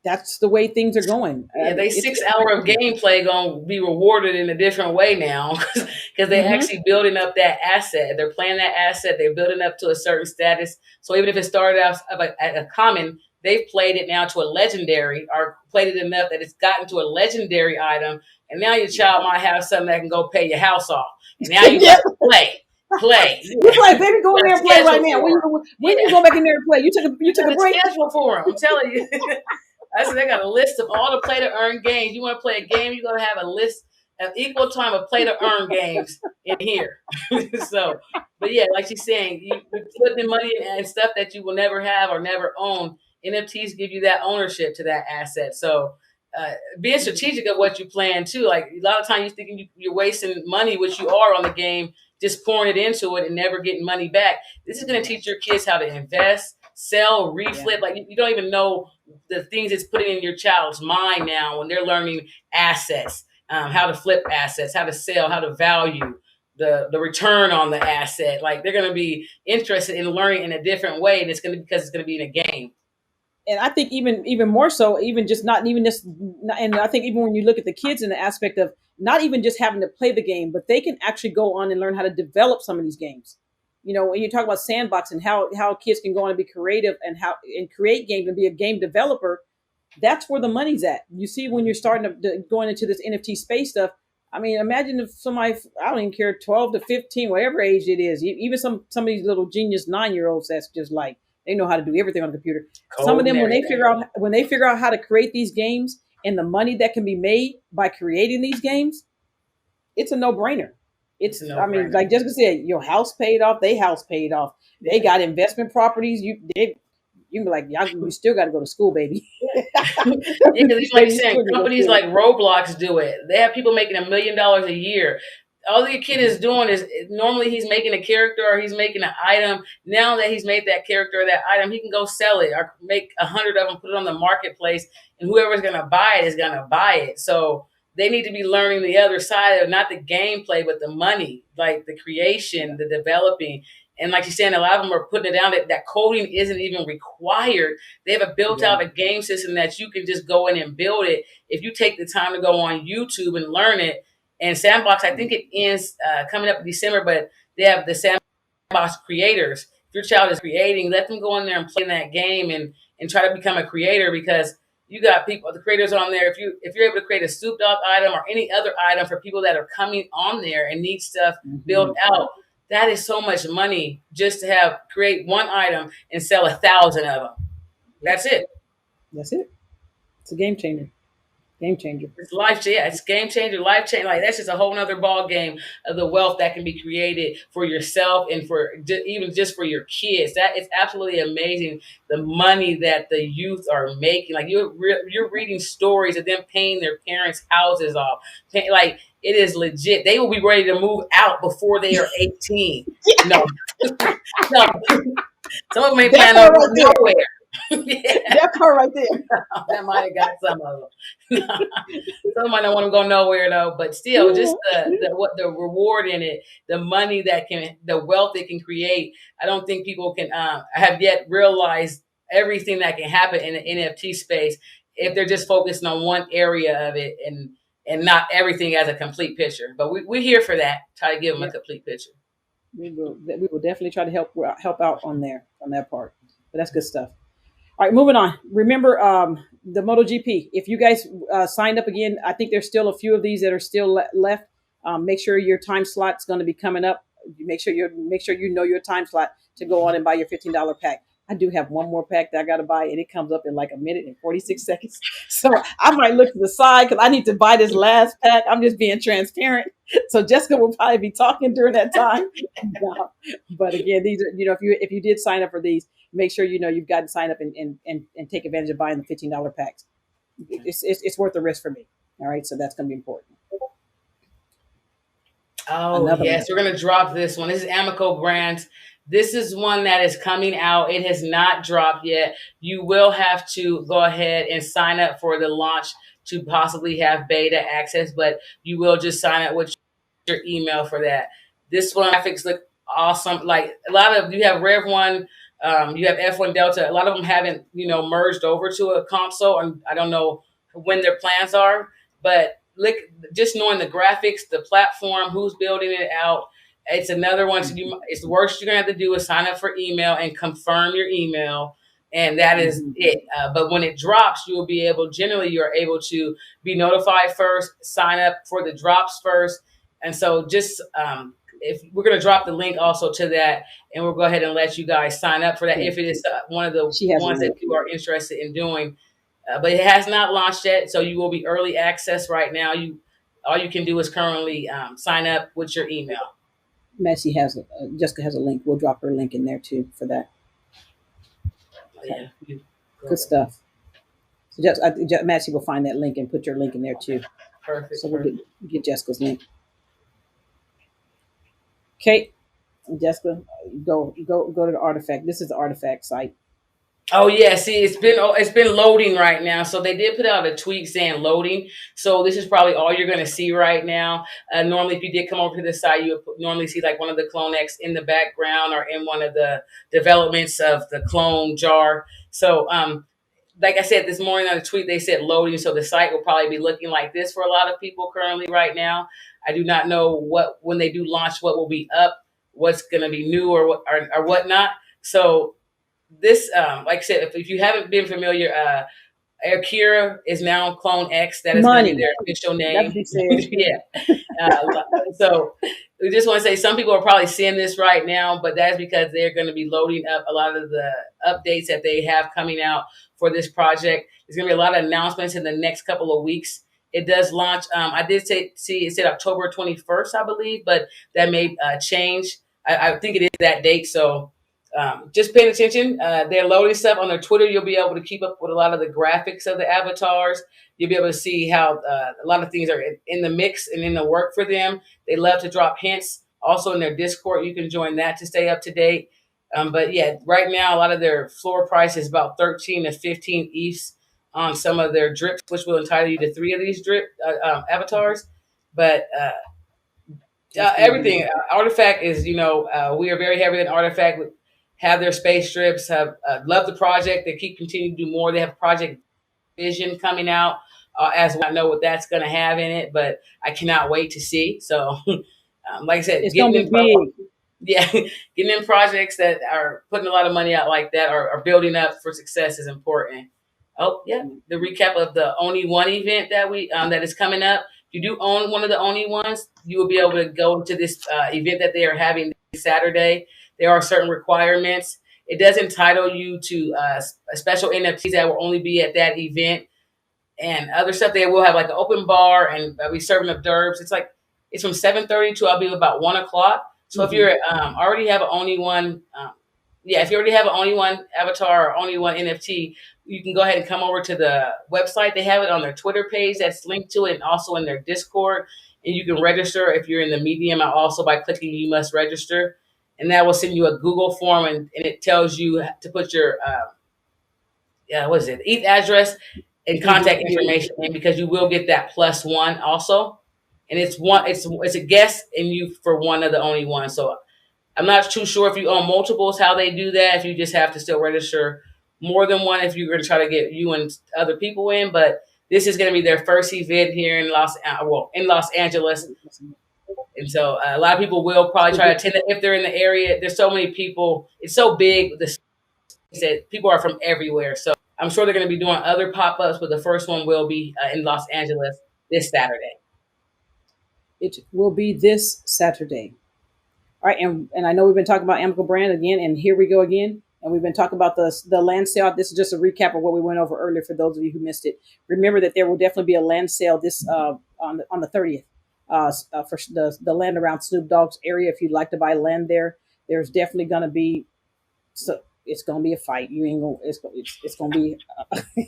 That's the way things are going.
Yeah, they 6 hours of gameplay gonna be rewarded in a different way now because they're actually building up that asset. They're playing that asset. They're building up to a certain status. So even if it started out at a common, they've played it now to a legendary, or played it enough that it's gotten to a legendary item. And now your child might have something that can go pay your house off. And now you got to play.
You play, baby. Go in there and play right now. When you go back in there and play? You took a break.
Schedule for them. I'm telling you. I said they got a list of all the play to earn games. You want to play a game, you're gonna have a list an equal time of play to earn games in here. So, but yeah, like she's saying, you put the money in stuff that you will never have or never own. NFTs give you that ownership to that asset. So, being strategic of what you plan too. Like a lot of times you thinking you're wasting money, which you are on the game, just pouring it into it and never getting money back. This is going to teach your kids how to invest, sell, reflip. Like you don't even know the things it's putting in your child's mind now when they're learning assets, how to flip assets, how to sell, how to value the return on the asset. Like they're going to be interested in learning in a different way, and it's going to because it's going to be in a game.
And I think even more so, even just not even this, and I think even when you look at the kids in the aspect of not even just having to play the game, but they can actually go on and learn how to develop some of these games. You know, when you talk about sandbox and how kids can go on and be creative and create games and be a game developer, that's where the money's at. You see, when you're starting to going into this NFT space stuff, I mean, imagine if somebody, I don't even care, 12 to 15, whatever age it is, even some of these little genius 9-year-olds that's just like, they know how to do everything on the computer. Some of them, when they figure out how to create these games and the money that can be made by creating these games, it's a no-brainer. I mean, like Jessica said, your house paid off, they house paid off. They got investment properties. You can be like, y'all, you still got to go to school, baby.
Yeah, because like you're saying, companies like Roblox do it. They have people making $1 million a year. All the kid is doing is normally he's making a character or he's making an item. Now that he's made that character or that item, he can go sell it or make 100 of them, put it on the marketplace, and whoever's going to buy it is going to buy it. So they need to be learning the other side of not the gameplay, but the money, like the creation, the developing. And like you're saying, a lot of them are putting it down that coding isn't even required. They have built out a game system that you can just go in and build it. If you take the time to go on YouTube and learn it, and Sandbox, I think it ends coming up in December, but they have the Sandbox creators. If your child is creating, let them go in there and play that game and try to become a creator because you got people, the creators on there. If you're able to create a Snoop Dogg item or any other item for people that are coming on there and need stuff built out, that is so much money just to create one item and sell 1,000 of them. That's it.
That's it. It's a game changer. Game changer.
It's it's game changer, life changer. Like that's just a whole nother ball game of the wealth that can be created for yourself and for even just for your kids. That is absolutely amazing. The money that the youth are making, like you're reading stories of them paying their parents' houses off. Like it is legit. They will be ready to move out before they are 18. No, no. Some of them ain't planning on going nowhere.
That part right there.
That might have got some of them. Some might not want to go nowhere though, but still, just the reward in it, the money the wealth it can create. I don't think people can have yet realized everything that can happen in the NFT space if they're just focusing on one area of it and not everything as a complete picture. But we're here for that. Try to give them a complete picture.
We will definitely try to help out on that part. But that's good stuff. All right, moving on. Remember the MotoGP. If you guys signed up again, I think there's still a few of these that are still left. Make sure your time slot's going to be coming up. Make sure you know your time slot to go on and buy your $15 pack. I do have one more pack that I got to buy, and it comes up in like a minute and 46 seconds. So I might look to the side because I need to buy this last pack. I'm just being transparent. So Jessica will probably be talking during that time. No. But again, these are, if you did sign up for these, make sure you've got to sign up and take advantage of buying the $15 packs. It's worth the risk for me. All right, so that's going to be important.
Oh, yes, we're going to drop this one. This is Animoca Brands. This is one that is coming out. It has not dropped yet. You will have to go ahead and sign up for the launch to possibly have beta access, but you will just sign up with your email for that. This one graphics look awesome. Like a lot of you have Rev 1, you have F1 Delta. A lot of them haven't, merged over to a console, and I don't know when their plans are, but look, just knowing the graphics, the platform, who's building it out, it's another one to do. It's the worst you're gonna have to do is sign up for email and confirm your email, and that is it. But when it drops, you're able to be notified first, sign up for the drops first, and so just if we're gonna drop the link also to that, and we'll go ahead and let you guys sign up for that if it is one of the ones that you are interested in doing. But it has not launched yet, so you will be early access right now. all you can do is currently sign up with your email.
Messi has Jessica has a link. We'll drop her link in there too for that.
Okay. Yeah,
good stuff. So Messi will find that link and put your link in there too.
Perfect.
So we'll get Jessica's link. Okay, Jessica, go to the artifact. This is the artifact site.
Oh yeah, see, it's been loading right now. So they did put out a tweet saying loading. So this is probably all you're going to see right now. Normally, if you did come over to the site, you would normally see like one of the Clone X in the background or in one of the developments of the clone jar. So like I said this morning on the tweet, they said loading. So the site will probably be looking like this for a lot of people currently right now. I do not know when they do launch, what will be up, what's going to be new or whatnot. So this, like I said, if you haven't been familiar, Akira is now Clone X. That is going to be their official name. Yeah. So we just want to say some people are probably seeing this right now, but that's because they're going to be loading up a lot of the updates that they have coming out for this project. There's going to be a lot of announcements in the next couple of weeks. It does launch. I did see it said October 21st, I believe, but that may change. I think it is that date. So just paying attention. They're loading stuff on their Twitter. You'll be able to keep up with a lot of the graphics of the avatars. You'll be able to see how a lot of things are in the mix and in the work for them. They love to drop hints. Also in their Discord, you can join that to stay up to date. But yeah, right now, a lot of their floor price is about 13 to 15 ETHs on some of their drips, which will entitle you to 3 of these drip avatars. But everything, Artifact is, we are very heavy in Artifact. Have their space strips, have love the project. They keep continuing to do more. They have Project Vision coming out as well. I know what that's going to have in it, but I cannot wait to see. So, like I said,
it's going to be big.
Yeah, getting in projects that are putting a lot of money out like that are building up for success is important. Oh, yeah, the recap of the Only One event that is coming up. If you do own one of the Only Ones, you will be able to go to this event that they are having this Saturday. There are certain requirements. It does entitle you to special NFTs that will only be at that event and other stuff. They will have like an open bar and they'll be serving up derbs. It's from 7:30 to I'll be about 1 o'clock. So if you're already have an Only One, if you already have an Only One avatar or Only One NFT, you can go ahead and come over to the website. They have it on their Twitter page that's linked to it and also in their Discord. And you can register if you're in the Medium, also by clicking You Must Register. And that will send you a Google form, and it tells you to put your ETH address and contact information in, because you will get that +1 also. And it's a guest and you for one of the Only Ones. So I'm not too sure if you own multiples how they do that. If you just have to still register more than one, if you're going to try to get you and other people in. But this is going to be their first event here in Los Angeles. And so a lot of people will probably try to attend it if they're in the area. There's so many people. It's so big. That people are from everywhere. So I'm sure they're going to be doing other pop-ups, but the first one will be in Los Angeles this Saturday.
It will be this Saturday. All right, and I know we've been talking about Animoca Brand again, and here we go again. And we've been talking about the land sale. This is just a recap of what we went over earlier for those of you who missed it. Remember that there will definitely be a land sale this on the 30th. For the land around Snoop Dogg's area. If you'd like to buy land there, there's definitely going to be. So it's going to be a fight. You ain't going. It's going to be.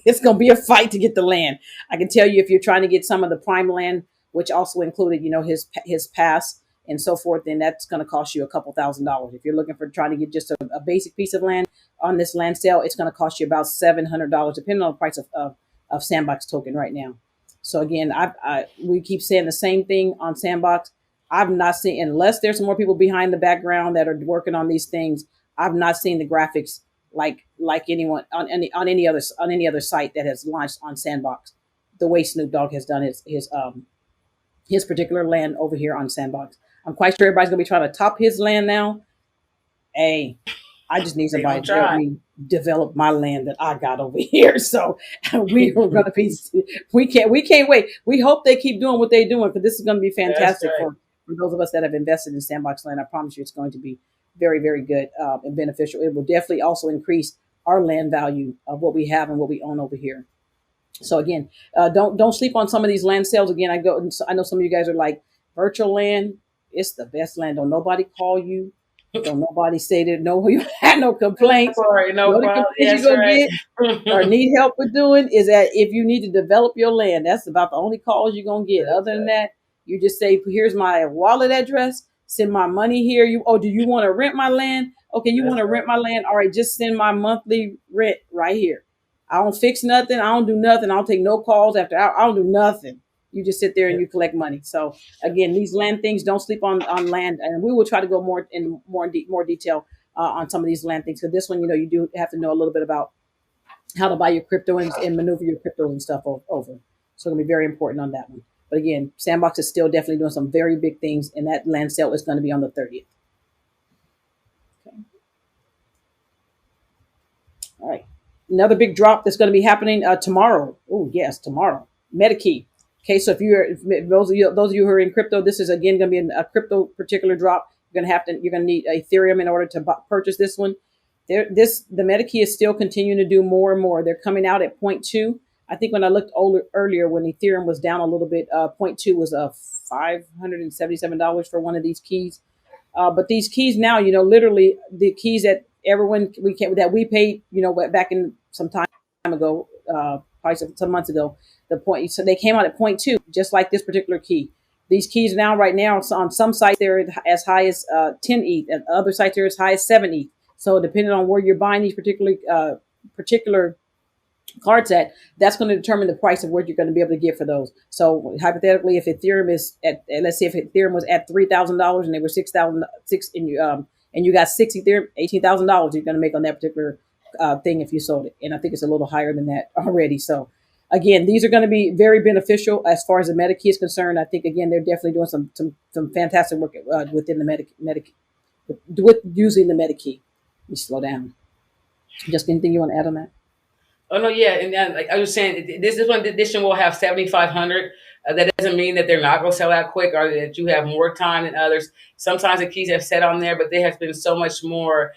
It's going to be a fight to get the land. I can tell you if you're trying to get some of the prime land, which also included, his pass and so forth, then that's going to cost you a couple $1,000s. If you're looking for trying to get just a basic piece of land on this land sale, it's going to cost you about $700, depending on the price of Sandbox token right now. So again, we keep saying the same thing on Sandbox. I've not seen, unless there's some more people behind the background that are working on these things, I've not seen the graphics like anyone on any other site that has launched on Sandbox, the way Snoop Dogg has done his particular land over here on Sandbox. I'm quite sure everybody's gonna be trying to top his land now. Hey, I just need somebody to help me develop my land that I got over here. So we are gonna be. We can't wait. We hope they keep doing what they're doing, because this is gonna be fantastic for those of us that have invested in Sandbox land. I promise you, it's going to be very, very good and beneficial. It will definitely also increase our land value of what we have and what we own over here. So again, don't sleep on some of these land sales. Again, I know some of you guys are like virtual land. It's the best land. Don't nobody call you. Don't nobody say that no you had no complaints.
Sorry,
The
no
only
problem.
complaints you
Yes,
gonna get or
right.
need help with doing is that if you need to develop your land, that's about the only calls you're gonna get. Other than that, you just say, "Here's my wallet address. Send my money here." Do you want to rent my land? Okay, you want
That's
to rent my land? All right, just send my monthly rent right here. I don't fix nothing. I don't do nothing. I don't take no calls after. I don't do nothing. You just sit there and
right.
you collect money. So again, these land things, don't sleep on land, and we will try to go more detail on some of these land things. Because this one, you do have to know a little bit about how to buy your crypto and maneuver your crypto and stuff over. So it's gonna be very important on that one. But again, Sandbox is still definitely doing some very big things, and that land sale is going to be on the 30th. Okay. All right. Another big drop that's going to be happening tomorrow. Oh yes, tomorrow. Medikey. Okay, so if those of you who are in crypto, this is again going to be a crypto particular drop. You're going to need Ethereum in order to purchase this one. The Medikey is still continuing to do more and more. They're coming out at point 0.2. I think when I looked earlier when Ethereum was down a little bit, point 0.2 was $577 for one of these keys. But these keys now, literally the keys that everyone that we paid, back in some time ago, probably some months ago, so they came out at point 0.2, just like this particular key. These keys now, right now, on some sites they're as high as 10 ETH, and other sites they're as high as 7 ETH. So depending on where you're buying these particular cards at, that's going to determine the price of what you're going to be able to get for those. So hypothetically, if Ethereum is let's say if Ethereum was at $3,000 and they were 6,000 and you got 6 Ethereum, $18,000 you're going to make on that particular thing if you sold it. And I think it's a little higher than that already. So again, these are going to be very beneficial as far as the Medikey is concerned. I think again they're definitely doing some fantastic work within the Medikey with using the Medikey. Let me slow down. Just anything you want to add on that?
Oh no, yeah, and like I was saying, this one edition will have 7,500. That doesn't mean that they're not going to sell out quick or that you have more time than others. Sometimes the keys have set on there, but there has been so much more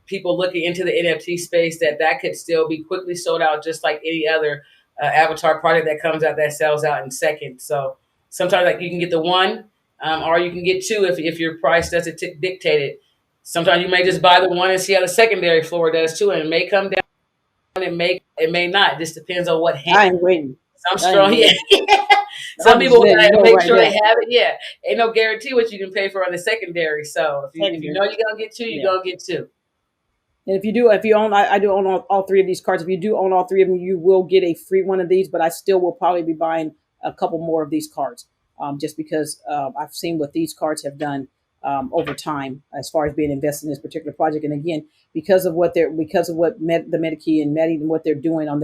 people looking into the NFT space that could still be quickly sold out, just like any other avatar product that comes out that sells out in seconds. So sometimes like you can get the one, or you can get two if your price doesn't dictate it. Sometimes you may just buy the one and see how the secondary floor does too, and it may come down. It may not. It just depends on what hand.
I ain't waiting.
Some
I ain't
strong, yeah.
waiting.
Some
I'm just
people
letting you
gotta
know
make
right
sure they
now.
have it. Yeah, ain't no guarantee what you can pay for on the secondary. So if you
Secondary.
know you're gonna get two, you're
Yeah.
gonna get two.
And if you own, I do own all three of these cards. If you do own all three of them, you will get a free one of these. But I still will probably be buying a couple more of these cards, just because I've seen what these cards have done over time as far as being invested in this particular project. And again, because of what the Medikey and Medi and what they're doing on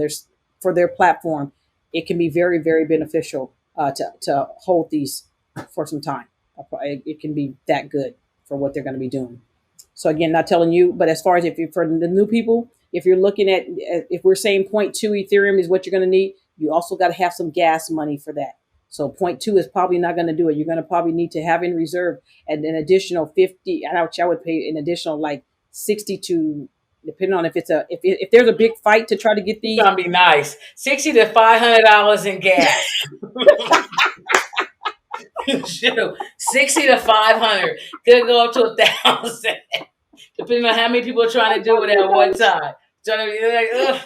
for their platform, it can be very very beneficial to hold these for some time. It can be that good for what they're going to be doing. So again, not telling you, but as far as for the new people, if you're looking at, if we're saying point 0.2 Ethereum is what you're going to need, you also got to have some gas money for that. So point 0.2 is probably not going to do it. You're going to probably need to have in reserve an additional 50. I would pay an additional like 60 to, depending on if there's a big fight to try to get
It's
these.
gonna be nice. $60 to $500 in gas. Shoot, 60 to 500 could go up to 1,000, depending on how many people are trying to do it at one time. Trying to be like, ugh.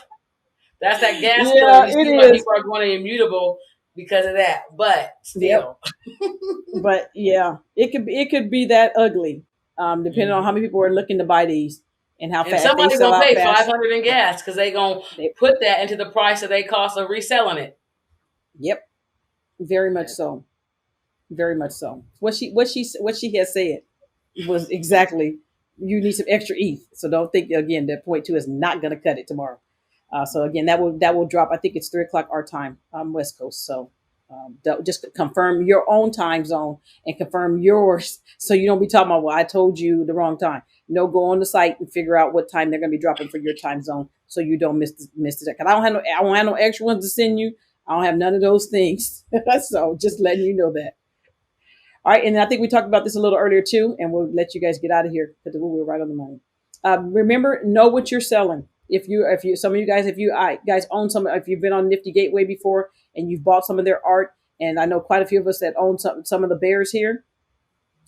That's that gas bill.
Yeah,
You
it
see why
is.
people are going to Immutable because of that. But
Yep.
still.
But yeah, it could be that ugly, depending on how
Mhm.
many people are looking to buy these and how
And
fast they
somebody's
sell
gonna
out
pay
fast.
500 in gas because they gonna
They,
put that into the price that they cost of reselling it.
yep, very much so, very much so. What she has said was exactly, you need some extra ETH. So don't think again that point 0.2 is not going to cut it tomorrow. So again, that will drop. I think it's 3 o'clock our time, West Coast. So just confirm your own time zone and confirm yours, so you don't be talking about, well, I told you the wrong time. No, go on the site and figure out what time they're going to be dropping for your time zone, so you don't miss it. Because I don't have no extra ones to send you. I don't have none of those things. So just letting you know that. All right, and I think we talked about this a little earlier too, and we'll let you guys get out of here because we were right on the money. Remember, know what you're selling. if you some of you guys, if you guys own some, if you've been on Nifty Gateway before and you've bought some of their art, and I know quite a few of us that own some of the bears here.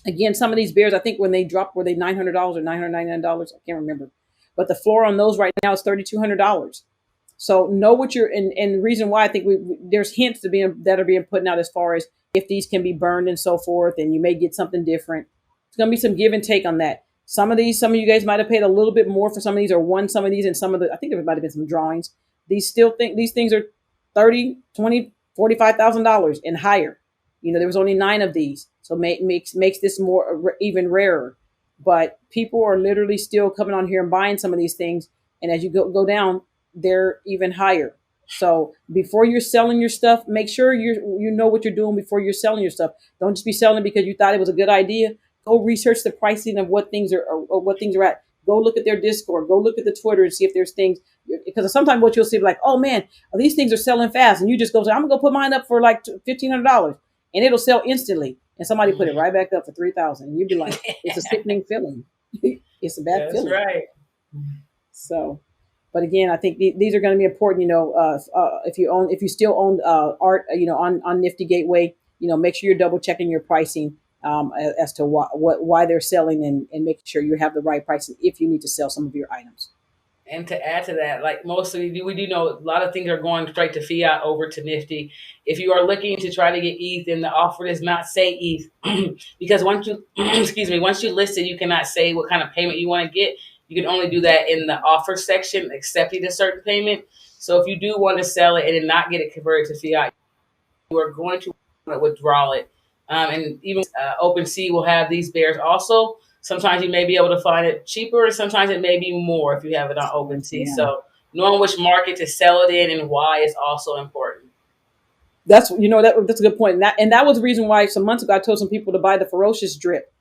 Again, some of these bears, I think when they dropped, were they $900 or $999? I can't remember, but the floor on those right now is $3,200. So know what you're, and the reason why I think there's hints that are being put out as far as if these can be burned and so forth, and you may get something different. It's going to be some give and take on that. Some of you guys might have paid a little bit more for some of these, or won some of these, and some of the, I think there might have been some drawings. These things are 30, 20, $45,000 and higher. There was only 9 of these, so makes this more even rarer. But people are literally still coming on here and buying some of these things, and as you go down, they're even higher. So before you're selling your stuff, make sure you know what you're doing before you're selling your stuff. Don't just be selling it because you thought it was a good idea. Go research the pricing of what things are, or what things are at. Go look at their Discord. Go look at the Twitter and see if there's things. Because sometimes what you'll see, like, oh man, these things are selling fast, and you just go, I'm gonna go put mine up for like $1,500, and it'll sell instantly. And somebody put it right back up for $3,000, and you'd be like, it's a sickening feeling. It's a bad feeling.
That's right.
So, but again, I think these are going to be important. If you still own art, on Nifty Gateway, make sure you're double checking your pricing as to why they're selling, and making sure you have the right pricing if you need to sell some of your items.
And to add to that, like mostly we do know a lot of things are going straight to fiat over to Nifty. If you are looking to try to get ETH, then the offer does not say ETH because once you once you list it, you cannot say what kind of payment you want to get. You can only do that in the offer section, accepting a certain payment. So if you do want to sell it and then not get it converted to fiat, you are going to withdraw it. And even OpenSea will have these bears also. Sometimes you may be able to find it cheaper, and sometimes it may be more if you have it on OpenSea. Yeah. So knowing which market to sell it in and why is also important.
That's a good point. And that was the reason why some months ago I told some people to buy the Ferocious Drip.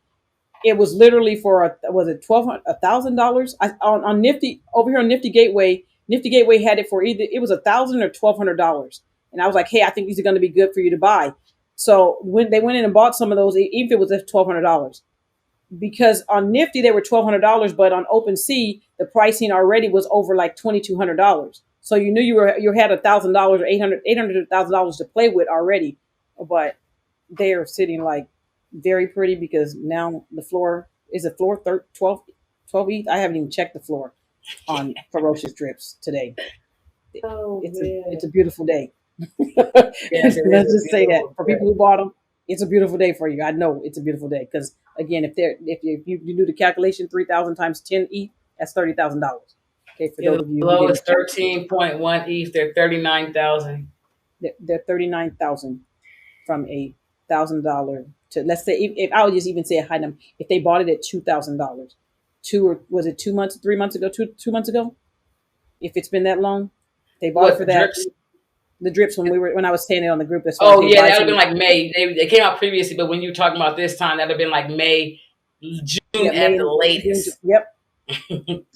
It was literally for $1,000 on Nifty over here on Nifty Gateway. Nifty Gateway had it for either it was $1,000 or $1,200, and I was like, hey, I think these are going to be good for you to buy. So when they went in and bought some of those, even if it was $1,200. Because on Nifty they were $1,200, but on OpenSea the pricing already was over like $2,200. So you knew you had $1,000 or $800 to $1,000 to play with already, but they are sitting like very pretty because now the floor is 12 ETH. I haven't even checked the floor on Ferocious Drips today. It's a beautiful day. Let's just say that for people who bought them. It's a beautiful day for you. I know it's a beautiful day because again, if you do the calculation, 3,000 times 10 ETH, that's $30,000. Okay, for those of you.
Below is 13.1 ETH. They're 39,000.
They're 39,000 from $1,000 to, let's say, if I would just even say a high number, if they bought it at $2,000, 3 months ago, 2 months ago, if it's been that long, they bought it for that. Drips? The drips when I was saying it on the group.
That would have been like May. They came out previously, but when you were talking about this time, that would have been like May, June at the latest.
Yep.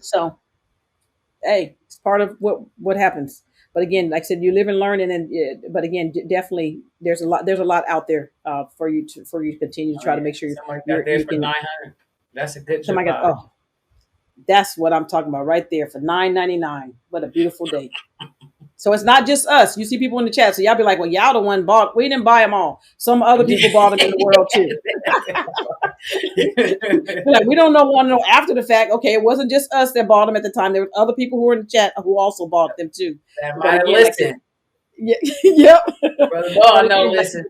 So, hey, it's part of what happens. But again, like I said, you live and learn, but again, definitely there's a lot out there for you to continue to try to make sure
there's for 900. That's a good job.
That's what I'm talking about right there for $9.99. What a beautiful day. So it's not just us. You see people in the chat. So y'all be like, well, y'all the one bought. We didn't buy them all. Some other people bought them in the world too. Like, we don't want to know after the fact. Okay, it wasn't just us that bought them at the time. There were other people who were in the chat who also bought them too.
That might have listened.
Yep.
Brother Ball, no, listen.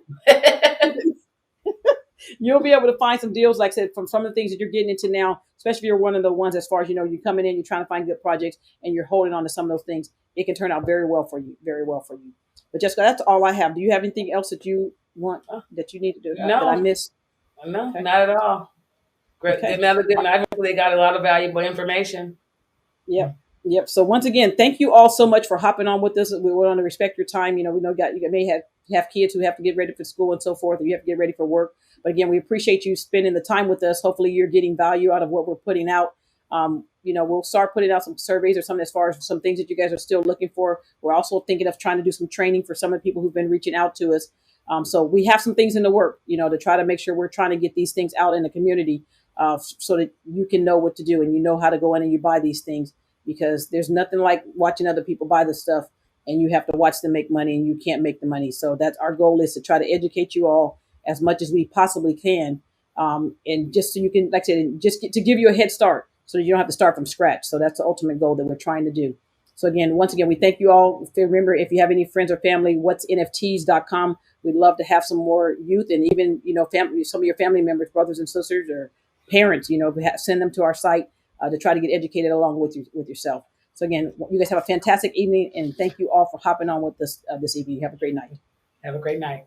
You'll be able to find some deals, like I said, from some of the things that you're getting into now, especially if you're one of the ones as far as, you're coming in, you're trying to find good projects and you're holding on to some of those things. It can turn out very well for you, very well for you. But Jessica, that's all I have. Do you have anything else that you want, that you need to do?
No.
That I missed?
No, okay. Not at all. Great. Okay. Another good night. Hopefully they got a lot of valuable information.
Yep. So once again, thank you all so much for hopping on with us. We want to respect your time. We know you may have kids who have to get ready for school and so forth, and you have to get ready for work. But again, we appreciate you spending the time with us. Hopefully you're getting value out of what we're putting out. We'll start putting out some surveys or something as far as some things that you guys are still looking for. We're also thinking of trying to do some training for some of the people who've been reaching out to us. So we have some things in the work, to try to make sure we're trying to get these things out in the community so that you can know what to do and you know how to go in and you buy these things. because there's nothing like watching other people buy the stuff and you have to watch them make money and you can't make the money. So that's our goal, is to try to educate you all as much as we possibly can. And just so you can, like I said, to give you a head start so that you don't have to start from scratch. So that's the ultimate goal that we're trying to do. So again, once again, we thank you all. Remember, if you have any friends or family, what's NFTs.com. We'd love to have some more youth, and even, family, some of your family members, brothers and sisters, or parents, send them to our site to try to get educated along with yourself. So again, you guys have a fantastic evening, and thank you all for hopping on with us this evening. Have a great night.
Have a great night.